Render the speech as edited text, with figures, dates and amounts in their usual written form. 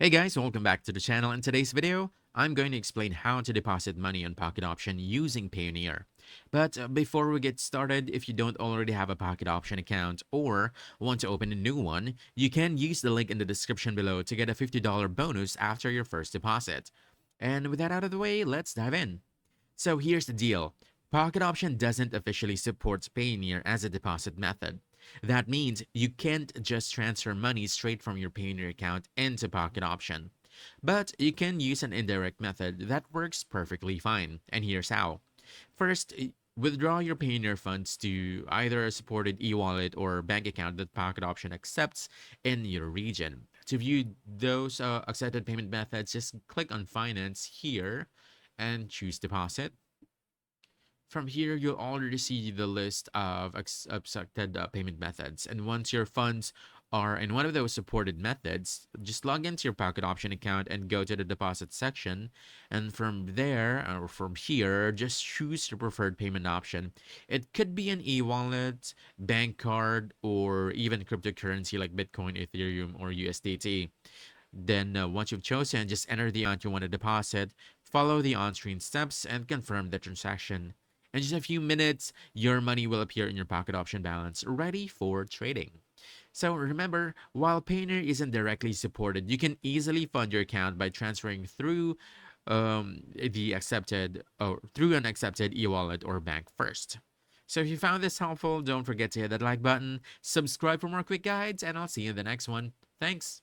Hey guys, welcome back to the channel. In today's video, I'm going to explain how to deposit money on Pocket Option using Payoneer. But before we get started, if you don't already have a Pocket Option account or want to open a new one, you can use the link in the description below to get a $50 bonus after your first deposit. And with that out of the way, let's dive in. So here's the deal. Pocket Option doesn't officially support Payoneer as a deposit method. That means you can't just transfer money straight from your Payoneer account into Pocket Option. But you can use an indirect method that works perfectly fine. And here's how. First, withdraw your Payoneer funds to either a supported e-wallet or bank account that Pocket Option accepts in your region. To view those accepted payment methods, just click on Finance here and choose Deposit. From here, you'll already see the list of accepted payment methods. And once your funds are in one of those supported methods, just log into your Pocket Option account and go to the deposit section. And from there, or from here, just choose your preferred payment option. It could be an e-wallet, bank card, or even cryptocurrency like Bitcoin, Ethereum, or USDT. Then once you've chosen, just enter the amount you want to deposit, follow the on-screen steps, and confirm the transaction. In just a few minutes, your money will appear in your Pocket Option balance, ready for trading. So remember, while Payoneer isn't directly supported, you can easily fund your account by transferring through the accepted or through an accepted e-wallet or bank first. So if you found this helpful, don't forget to hit that like button, subscribe for more quick guides, and I'll see you in the next one. Thanks.